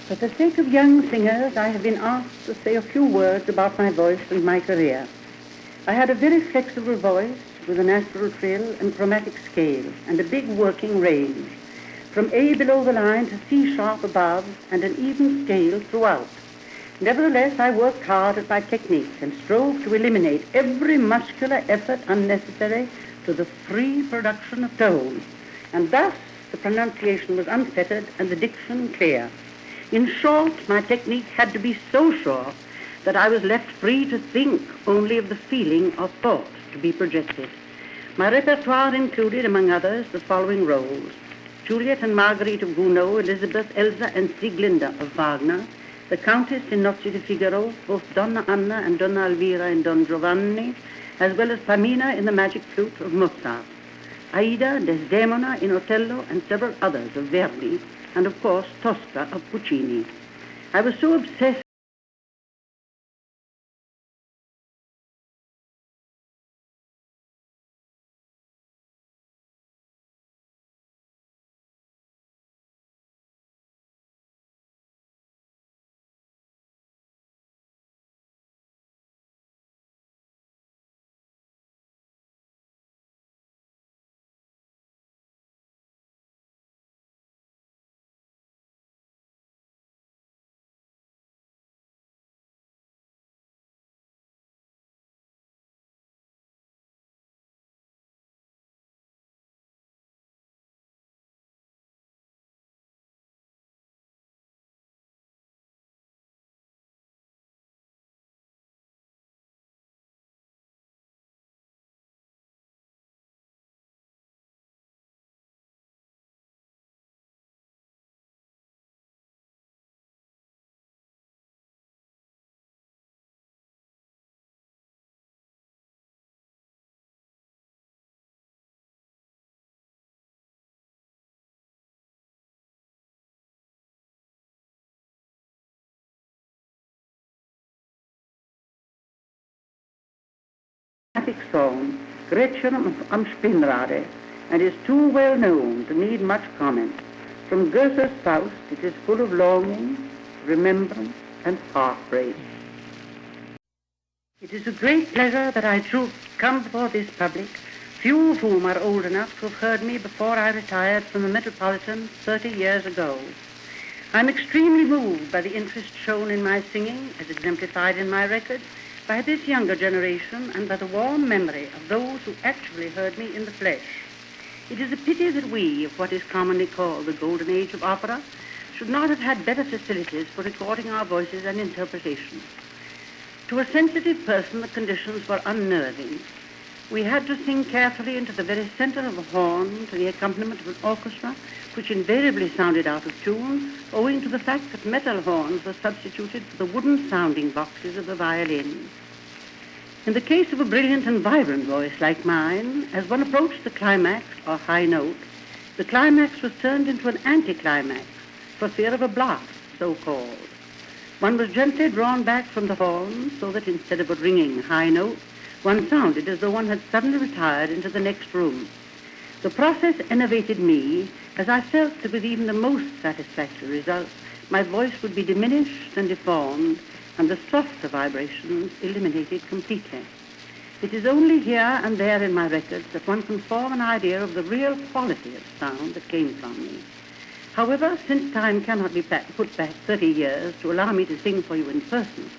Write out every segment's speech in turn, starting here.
For the sake of young singers, I have been asked to say a few words about my voice and my career. I had a very flexible voice with a natural trill and chromatic scale and a big working range, from A below the line to C sharp above and an even scale throughout. Nevertheless, I worked hard at my technique and strove to eliminate every muscular effort unnecessary to the free production of tone, and thus the pronunciation was unfettered and the diction clear. In short, my technique had to be so sure that I was left free to think only of the feeling or thought to be projected. My repertoire included, among others, the following roles: Juliet and Marguerite of Gounod, Elizabeth, Elsa, and Sieglinde of Wagner, the Countess in Nozze di Figaro, both Donna Anna and Donna Elvira in Don Giovanni, as well as Pamina in the Magic Flute of Mozart, Aida, Desdemona in Otello, and several others of Verdi, and of course Tosca of Puccini. I was so obsessed song, Gretchen am Spinnrade, and is too well known to need much comment. From Goethe's Faust, it is full of longing, remembrance, and heartbreak. It is a great pleasure that I should come before this public, few of whom are old enough to have heard me before I retired from the Metropolitan 30 years ago. I'm extremely moved by the interest shown in my singing, as exemplified in my record, by this younger generation and by the warm memory of those who actually heard me in the flesh. It is a pity that we, of what is commonly called the golden age of opera, should not have had better facilities for recording our voices and interpretations. To a sensitive person, the conditions were unnerving. We had to sing carefully into the very center of a horn to the accompaniment of an orchestra, which invariably sounded out of tune, owing to the fact that metal horns were substituted for the wooden sounding boxes of the violin. In the case of a brilliant and vibrant voice like mine, as one approached the climax, or high note, the climax was turned into an anticlimax, for fear of a blast, so-called. One was gently drawn back from the horn, so that instead of a ringing high note, one sounded as though one had suddenly retired into the next room. The process enervated me, as I felt that with even the most satisfactory results, my voice would be diminished and deformed, and the softer vibrations eliminated completely. It is only here and there in my records that one can form an idea of the real quality of sound that came from me. However, since time cannot be put back 30 years to allow me to sing for you in person,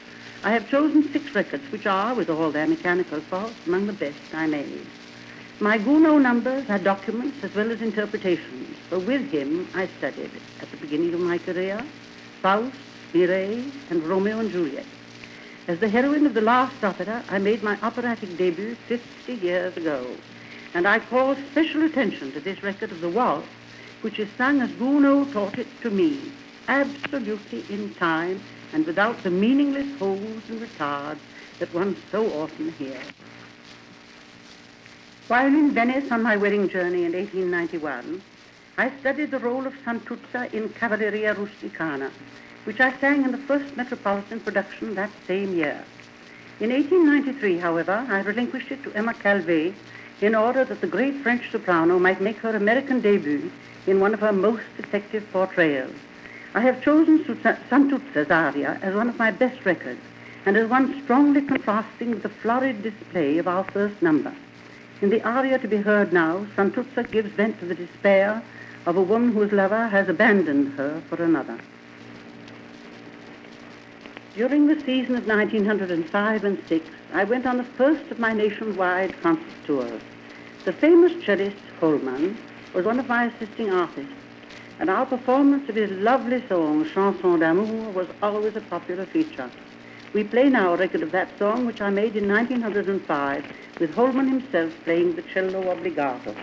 I have chosen 6 records which are, with all their mechanical faults, among the best I made. My Gounod numbers are documents as well as interpretations, for with him I studied, at the beginning of my career, Faust, Mireille, and Romeo and Juliet. As the heroine of the last opera, I made my operatic debut 50 years ago, and I call special attention to this record of the waltz, which is sung as Gounod taught it to me, absolutely in time and without the meaningless holes and retards that one so often hears. While in Venice on my wedding journey in 1891, I studied the role of Santuzza in Cavalleria Rusticana, which I sang in the first Metropolitan production that same year. In 1893, however, I relinquished it to Emma Calvé in order that the great French soprano might make her American debut in one of her most effective portrayals. I have chosen Santuzza's aria as one of my best records, and as one strongly contrasting with the florid display of our first number. In the aria to be heard now, Santuzza gives vent to the despair of a woman whose lover has abandoned her for another. During the season of 1905 and 6, I went on the first of my nationwide concert tours. The famous cellist Holman was one of my assisting artists, and our performance of his lovely song, Chanson d'amour, was always a popular feature. We play now a record of that song, which I made in 1905, with Holman himself playing the cello obbligato.